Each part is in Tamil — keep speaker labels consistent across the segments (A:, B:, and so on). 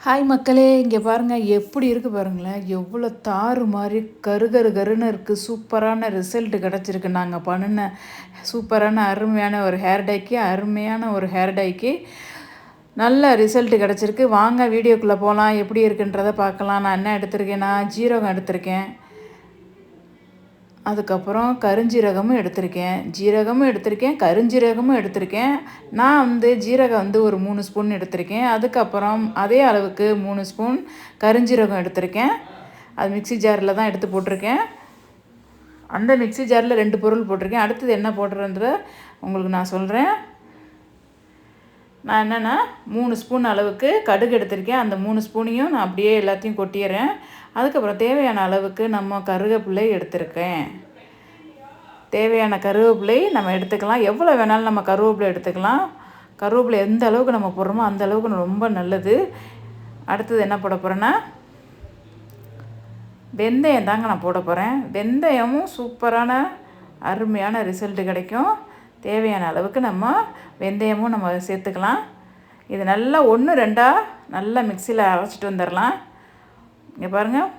A: ஹாய் மக்களே, இங்கே பாருங்கள் எப்படி இருக்குது பாருங்களேன். எவ்வளோ தாறு மாதிரி கரு கருன்னு இருக்குது. சூப்பரான ரிசல்ட்டு கிடச்சிருக்கு. நாங்கள் பண்ணின சூப்பரான அருமையான ஒரு ஹேர் டைக்கு நல்ல ரிசல்ட்டு கிடச்சிருக்கு. வாங்க வீடியோக்குள்ளே போகலாம். எப்படி இருக்குன்றதை பார்க்கலாம். நான் என்ன எடுத்திருக்கேன்னா ஜீரகம் எடுத்திருக்கேன், அதுக்கப்புறம் கருஞ்சீரகமும் எடுத்திருக்கேன், கருஞ்சீரகமும் எடுத்திருக்கேன். நான் ஜீரகம் ஒரு 3 ஸ்பூன் எடுத்திருக்கேன். அதுக்கப்புறம் அதே அளவுக்கு 3 ஸ்பூன் கருஞ்சீரகம் எடுத்திருக்கேன். அது மிக்சி ஜாரில் தான் எடுத்து போட்டிருக்கேன். அந்த மிக்சி ஜாரில் 2 பொருள் போட்டிருக்கேன். அடுத்தது என்ன போடுறேன்றத உங்களுக்கு நான் சொல்கிறேன். நான் என்னென்னா 3 ஸ்பூன் அளவுக்கு கடுகு எடுத்திருக்கேன். அந்த 3 ஸ்பூனையும் நான் அப்படியே எல்லாத்தையும் கொட்டிடுறேன். அதுக்கப்புறம் தேவையான அளவுக்கு நம்ம கருவேப்பிலை எடுத்திருக்கேன். தேவையான கருவேப்பிலை நம்ம எடுத்துக்கலாம். எவ்வளோ வேணாலும் நம்ம கருவேப்பிலை எடுத்துக்கலாம். கருவேப்பிலை எந்த அளவுக்கு நம்ம போடுறோமோ அந்த அளவுக்கு ரொம்ப நல்லது. அடுத்தது என்ன போட போகிறேன்னா வெந்தயம் தாங்க நான் போட போகிறேன். வெந்தயமும் சூப்பரான அருமையான ரிசல்ட்டு கிடைக்கும். தேவையான அளவுக்கு நம்ம வெந்தயமும் நம்ம சேர்த்துக்கலாம். இது நல்லா 1-2 நல்லா மிக்சியில் அரைச்சிட்டு வந்துடலாம். இங்கே பாருங்கள்,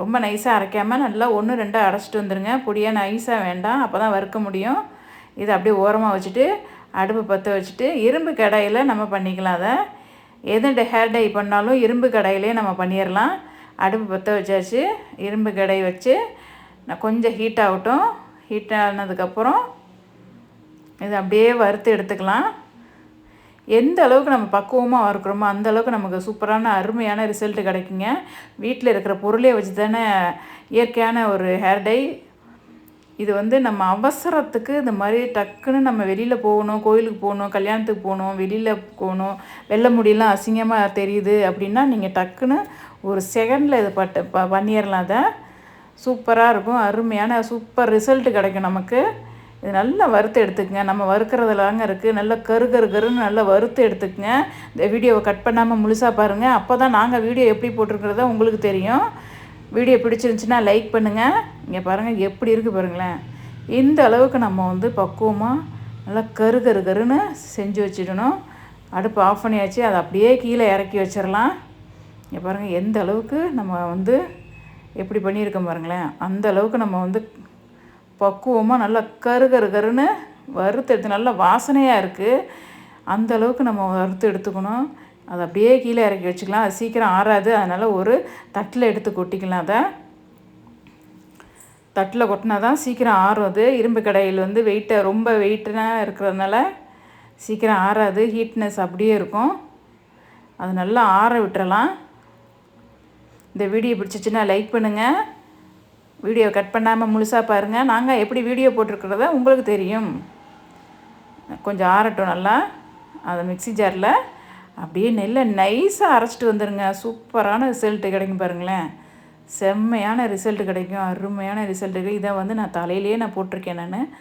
A: ரொம்ப நைஸாக அரைக்காமல் நல்லா 1-2 அரைச்சிட்டு வந்துடுங்க. பொடியாக நைஸாக வேண்டாம், அப்போ தான் வறுக்க முடியும். இதை அப்படியே ஓரமாக வச்சுட்டு அடுப்பு பற்ற வச்சுட்டு இரும்பு கடாயில் நம்ம பண்ணிக்கலாம். அதை எது ஹேர் டை பண்ணாலும் இரும்பு கடாயிலே நம்ம பண்ணிடலாம். அடுப்பு பற்ற வச்சாச்சு. இரும்பு கடாய் வச்சு நான் கொஞ்சம் ஹீட் ஆகட்டும். ஹீட் ஆனதுக்கப்புறம் இதை அப்படியே வறுத்து எடுத்துக்கலாம். எந்த அளவுக்கு நம்ம பக்குவமாக வறுக்கிறோமோ அந்த அளவுக்கு நமக்கு சூப்பரான அருமையான ரிசல்ட்டு கிடைக்குங்க. வீட்டில் இருக்கிற பொருளே வச்சு தானே இயற்கையான ஒரு ஹேர் டை. இது நம்ம அவசரத்துக்கு இந்த மாதிரி டக்குன்னு நம்ம வெளியில் போகணும், கோயிலுக்கு போகணும், கல்யாணத்துக்கு போகணும், வெளியில் போகணும், வெள்ளை முடியெல்லாம் அசிங்கமாக தெரியுது அப்படின்னா நீங்கள் டக்குன்னு ஒரு செகண்டில் இதை பண்ணிடலாம். அதை சூப்பராக இருக்கும். அருமையான சூப்பர் ரிசல்ட்டு கிடைக்கும் நமக்கு. இது நல்லா வறுத்து எடுத்துக்கங்க. நம்ம வறுக்கிறதுலாங்க இருக்குது. நல்லா கருன்னு நல்லா வறுத்து எடுத்துக்கங்க. இந்த வீடியோவை கட் பண்ணாமல் முழுசாக பாருங்கள். அப்போ தான் நாங்கள் வீடியோ எப்படி போட்டிருக்கிறதா உங்களுக்கு தெரியும். வீடியோ பிடிச்சிருந்துச்சின்னா லைக் பண்ணுங்கள். இங்கே பாருங்கள் எப்படி இருக்குது பாருங்களேன். இந்த அளவுக்கு நம்ம பக்குவமாக நல்லா கருன்னு செஞ்சு வச்சிடணும். அடுப்பு ஆஃப் பண்ணியாச்சு. அதை அப்படியே கீழே இறக்கி வச்சிடலாம். இங்கே பாருங்கள் எந்த அளவுக்கு நம்ம எப்படி பண்ணியிருக்கோம் பாருங்களேன். அந்த அளவுக்கு நம்ம பக்குவமாக நல்லா கருன்னு வறுத்து எடுத்து நல்லா வாசனையாக இருக்குது. அந்த அளவுக்கு நம்ம வறுத்து எடுத்துக்கணும். அதை அப்படியே கீழே இறக்கி வச்சுக்கலாம். அது சீக்கிரம் ஆறாது. அதனால் ஒரு தட்டில் எடுத்து கொட்டிக்கலாம். அதை தட்டில் கொட்டினா தான் சீக்கிரம் ஆறும். அது இரும்பு கடாயில் ரொம்ப வெயிட்டாக இருக்கிறதுனால சீக்கிரம் ஆறாது. ஹீட்னஸ் அப்படியே இருக்கும். அது நல்லா ஆற விட்டுறலாம். இந்த வீடியோ பிடிச்சிச்சின்னா லைக் பண்ணுங்கள். வீடியோ கட் பண்ணாமல் முழுசாக பாருங்கள். நாங்கள் எப்படி வீடியோ போட்டிருக்கிறத உங்களுக்கு தெரியும். கொஞ்சம் ஆறட்டும் நல்லா. அதை மிக்சி ஜாரில் அப்படியே நைஸாக அரைச்சிட்டு வந்துடுங்க. சூப்பரான ரிசல்ட்டு கிடைக்கும் பாருங்களேன். செம்மையான ரிசல்ட்டு கிடைக்கும். அருமையான ரிசல்ட்டு. இதை நான் தலையிலேயே நான் போட்டிருக்கேன். நான்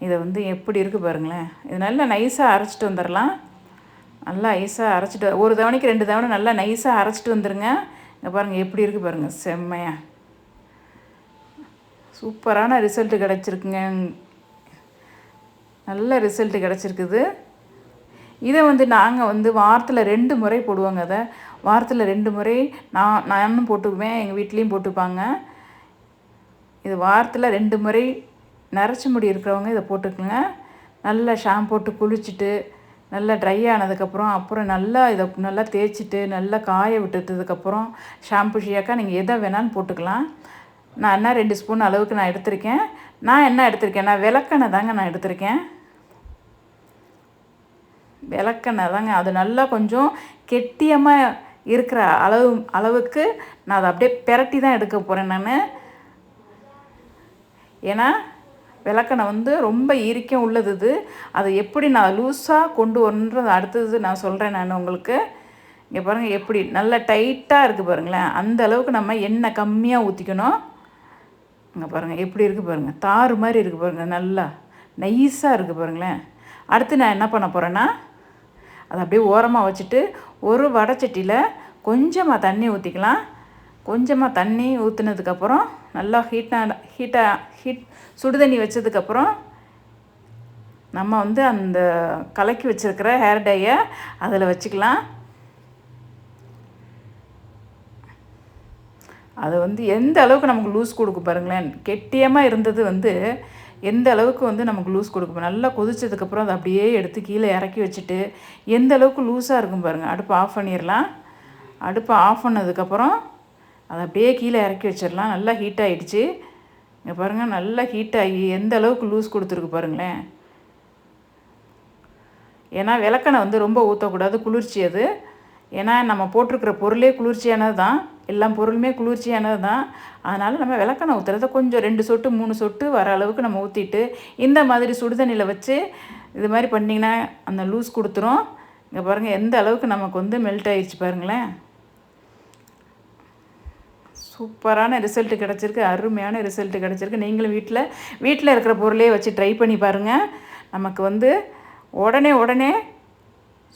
A: இதை எப்படி இருக்குது பாருங்களேன். இது நல்லா நைஸாக அரைச்சிட்டு வந்துடலாம். நல்லா நைஸாக அரைச்சிட்டு ஒரு தவணைக்கு 2 தவணை நல்லா நைஸாக அரைச்சிட்டு வந்துடுங்க. இங்கே பாருங்கள் எப்படி இருக்குது பாருங்கள். செம்மையாக சூப்பரான ரிசல்ட்டு கிடச்சிருக்குங்க. நல்ல ரிசல்ட்டு கிடச்சிருக்குது. இதை நாங்கள் வாரத்தில் 2 முறை போடுவோங்க. அதை வாரத்தில் 2 முறை நானும் போட்டுக்குவேன், எங்கள் வீட்லேயும் போட்டுப்பாங்க. இது வாரத்தில் 2 முறை நரைச்சி முடி இருக்கிறவங்க இதை போட்டுக்குங்க. நல்லா ஷாம்பு போட்டு குளிச்சுட்டு நல்லா ட்ரை ஆனதுக்கப்புறம் நல்லா இதை நல்லா தேய்ச்சிட்டு நல்லா காய விட்டதுக்கப்புறம் ஷாம்பு ஷியாக்கா நீங்கள் எதை வேணாலும் போட்டுக்கலாம். நான் 2 ஸ்பூன் அளவுக்கு நான் எடுத்திருக்கேன். நான் விளக்கெண்ணெய் தாங்க நான் எடுத்திருக்கேன். விளக்கெண்ணெய் தாங்க. அது நல்லா கொஞ்சம் கெட்டியமாக இருக்கிற அளவுக்கு நான் அதை அப்படியே பிரட்டி தான் எடுக்க போகிறேன் நான். ஏன்னா விளக்கெண்ணெய் ரொம்ப இறுக்கம் உள்ளது. இது அதை எப்படி நான் லூஸாக கொண்டு வரணுன்றது அடுத்தது நான் சொல்கிறேன் நான் உங்களுக்கு. இங்கே பாருங்கள் எப்படி நல்லா டைட்டாக இருக்குது பாருங்களேன். அந்த அளவுக்கு நம்ம எண்ணெய் கம்மியாக ஊற்றிக்கணும். இங்கே பாருங்கள் எப்படி இருக்குது பாருங்கள். தாறு மாதிரி இருக்குது பாருங்கள். நல்லா நைஸாக இருக்குது பாருங்களேன். அடுத்து நான் என்ன பண்ண போகிறேன்னா அதை அப்படியே ஓரமாக வச்சுட்டு ஒரு வடைச்சட்டியில் கொஞ்சமாக தண்ணி ஊற்றிக்கலாம். கொஞ்சமாக தண்ணி ஊற்றுனதுக்கப்புறம் நல்லா ஹீட் சுடு தண்ணி வச்சதுக்கப்புறம் நம்ம அந்த கலக்கி வச்சுருக்கிற ஹேர் டையை அதில் வச்சுக்கலாம். அது வந்து எந்த அளவுக்கு நமக்கு லூஸ் கொடுக்கும் பாருங்களேன். கெட்டியமாக இருந்தது வந்து எந்த அளவுக்கு வந்து நமக்கு லூஸ் கொடுக்கும். நல்லா கொதிச்சதுக்கப்புறம் அதை அப்படியே எடுத்து கீழே இறக்கி வச்சுட்டு எந்த அளவுக்கு லூஸாக இருக்கும் பாருங்கள். அடுப்பை ஆஃப் பண்ணிடலாம். அடுப்பை ஆஃப் பண்ணதுக்கப்புறம் அதை அப்படியே கீழே இறக்கி வச்சிடலாம். நல்லா ஹீட் ஆகிடுச்சு. இங்கே பாருங்கள், நல்லா ஹீட் ஆகி எந்த அளவுக்கு லூஸ் கொடுத்துருக்கு பாருங்களேன். ஏன்னா விளக்கெண்ணெய் வந்து ரொம்ப ஊற்றக்கூடாது, குளிர்ச்சி அது. ஏன்னா நம்ம போட்டிருக்கிற பொருளே குளிர்ச்சியானது தான், எல்லா பொருளுமே குளிர்ச்சியானது தான். அதனால் நம்ம விளக்கெண்ணெய் ஊற்றுறத கொஞ்சம் 2 சொட்டு 3 சொட்டு வர அளவுக்கு நம்ம ஊற்றிட்டு இந்த மாதிரி சுடுதண்ணியில் வச்சு இது மாதிரி பண்ணிங்கன்னா அந்த லூஸ் கொடுத்துரும். இங்கே பாருங்கள் எந்த அளவுக்கு நமக்கு வந்து மெல்ட் ஆகிடுச்சு பாருங்களேன். சூப்பரான ரிசல்ட்டு கிடச்சிருக்கு, அருமையான ரிசல்ட்டு கிடச்சிருக்கு. நீங்களும் வீட்டில் இருக்கிற பொருளே வச்சு ட்ரை பண்ணி பாருங்கள். நமக்கு வந்து உடனே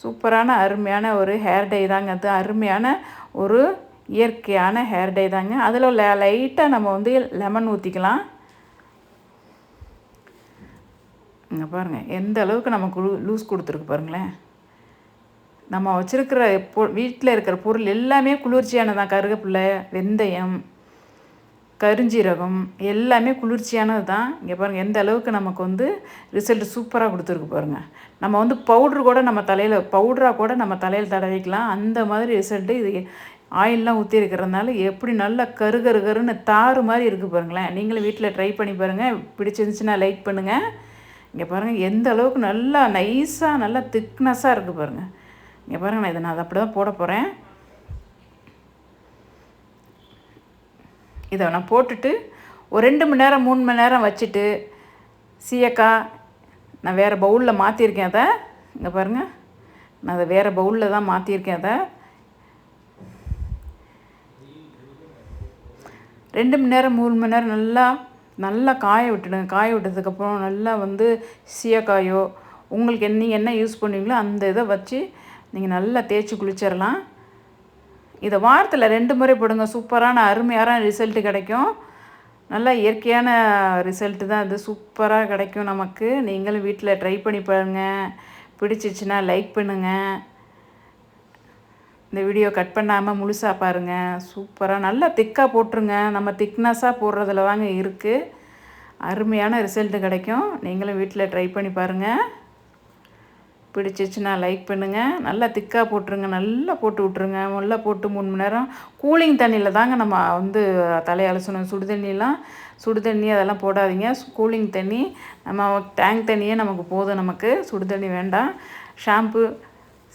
A: சூப்பரான அருமையான ஒரு ஹேர் டை தாங்க. அது அருமையான ஒரு இயற்கையான ஹேர் டை தாங்க. அதில் லைட்டாக நம்ம வந்து லெமன் ஊற்றிக்கலாம். இங்கே பாருங்கள் எந்த அளவுக்கு நமக்கு லூஸ் கொடுத்துருக்கு பாருங்களேன். நம்ம வச்சுருக்கிற வீட்டில் இருக்கிற பொருள் எல்லாமே குளிர்ச்சியானதான். கருவேப்பிலை, வெந்தயம், கருஞ்சீரகம் எல்லாமே குளிர்ச்சியானது தான். இங்கே பாருங்கள் எந்த அளவுக்கு நமக்கு வந்து ரிசல்ட் சூப்பராக கொடுத்துருக்கு பாருங்கள். நம்ம வந்து பவுட்ரு கூட நம்ம பவுடராக கூட நம்ம தலையில் தடவிக்கலாம். அந்த மாதிரி ரிசல்ட்டு இது ஆயிலெலாம் ஊற்றி இருக்கிறதுனால எப்படி நல்லா கருன்னு தாறு மாதிரி இருக்குது பாருங்களேன். நீங்களும் வீட்டில் ட்ரை பண்ணி பாருங்கள். பிடிச்சிருந்துச்சுன்னா லைக் பண்ணுங்கள். இங்கே பாருங்கள் எந்த அளவுக்கு நல்லா நைஸாக நல்லா திக்னஸாக இருக்குது பாருங்கள். இங்கே பாருங்கள், நான் அதை அப்படி தான் போட போகிறேன். இதை நான் போட்டுட்டு ஒரு 2 மணி நேரம் 3 மணி நேரம் வச்சுட்டு சீயக்காய் நான் வேறு பவுலில் மாற்றிருக்கேன். அதை இங்கே பாருங்கள், நான் அதை வேறு பவுலில் தான் மாற்றிருக்கேன். அதை 2 மணி நேரம் 3 மணி நேரம் நல்லா காய விட்டுடுங்க. காய விட்டதுக்கப்புறம் நல்லா வந்து சீயக்காயோ உங்களுக்கு நீங்கள் என்ன யூஸ் பண்ணுவீங்களோ அந்த இதை வச்சு நீங்கள் நல்லா தேய்ச்சி குளிச்சிடலாம். இதை வாரத்தில் 2 முறை போடுங்க. சூப்பரான அருமையான ரிசல்ட்டு கிடைக்கும். நல்லா இயற்கையான ரிசல்ட்டு தான் இது, சூப்பராக கிடைக்கும் நமக்கு. நீங்களும் வீட்டில் ட்ரை பண்ணி பாருங்கள். பிடிச்சிச்சின்னா லைக் பண்ணுங்கள். இந்த வீடியோ கட் பண்ணாமல் முழுசாக பாருங்கள். சூப்பராக நல்லா திக்காக போட்டுருங்க. நம்ம திக்னஸாக போடுறதுல தாங்க இருக்குது. அருமையான ரிசல்ட்டு கிடைக்கும். நீங்களும் வீட்டில் ட்ரை பண்ணி பாருங்கள். பிடிச்சிச்சுன்னா லைக் பண்ணுங்கள். நல்லா திக்காக போட்டுருங்க. நல்லா போட்டு விட்ருங்க. நல்லா போட்டு 3 மணி நேரம் கூலிங் தண்ணியில் தாங்க நம்ம வந்து தலையை அலசணும். சுடுதண்ணி அதெல்லாம் போடாதீங்க. கூலிங் தண்ணி, நம்ம டேங்க் தண்ணியே நமக்கு போதும். நமக்கு சுடுதண்ணி வேண்டாம். ஷாம்பு,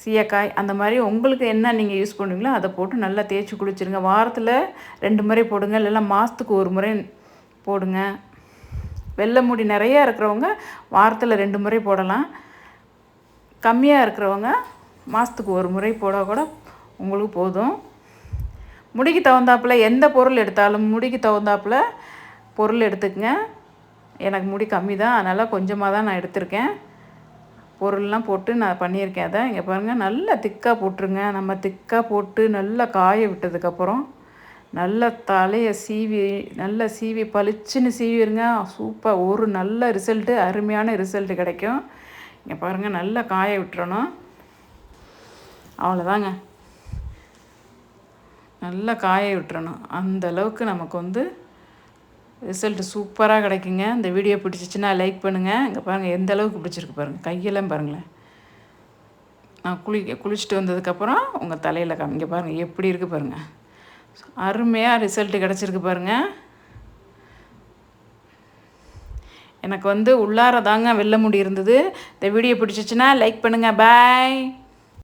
A: சீயக்காய் அந்த மாதிரி உங்களுக்கு என்ன நீங்கள் யூஸ் பண்ணுவீங்களோ அதை போட்டு நல்லா தேய்ச்சி குளிச்சிருங்க. வாரத்தில் 2 முறை போடுங்க, இல்லைன்னா மாதத்துக்கு 1 முறை போடுங்க. வெள்ளை முடி நிறையா இருக்கிறவங்க வாரத்தில் 2 முறை போடலாம். கம்மியாக இருக்கிறவங்க மாதத்துக்கு 1 முறை போட கூட உங்களுக்கு போதும். முடிக்கு தகுந்தாப்பில் எந்த பொருள் எடுத்தாலும் முடிக்கு தகுந்தாப்பில் பொருள் எடுத்துக்கங்க. எனக்கு முடி கம்மி தான், அதனால் கொஞ்சமாக தான் நான் எடுத்திருக்கேன். பொருள்லாம் போட்டு நான் பண்ணியிருக்கேன். அதை இங்கே பாருங்கள், நல்லா திக்காக போட்டுருங்க. நம்ம திக்காக போட்டு நல்லா காய விட்டதுக்கப்புறம் நல்லா தலையை சீவி பளிச்சுன்னு சீவிடுங்க. சூப்பர் ஒரு நல்ல ரிசல்ட்டு, அருமையான ரிசல்ட்டு கிடைக்கும். இங்கே பாருங்கள், நல்லா காய விட்டுறணும். அவ்வளோதாங்க, நல்லா காய விட்டுறணும். அந்தளவுக்கு நமக்கு வந்து ரிசல்ட்டு சூப்பராக கிடைக்குங்க. இந்த வீடியோ பிடிச்சிச்சின்னா லைக் பண்ணுங்கள். இங்கே பாருங்கள் எந்த அளவுக்கு பிடிச்சிருக்கு பாருங்கள். கையெல்லாம் பாருங்களேன். நான் குளிச்சுட்டு வந்ததுக்கப்புறம் உங்கள் தலையில் இங்கே பாருங்கள் எப்படி இருக்குது பாருங்கள். அருமையாக ரிசல்ட்டு கிடச்சிருக்கு பாருங்கள். எனக்கு வந்து உள்ளார தாங்க வெள்ளை முடி இருந்தது. இந்த வீடியோ பிடிச்சிச்சின்னா லைக் பண்ணுங்கள். பாய்.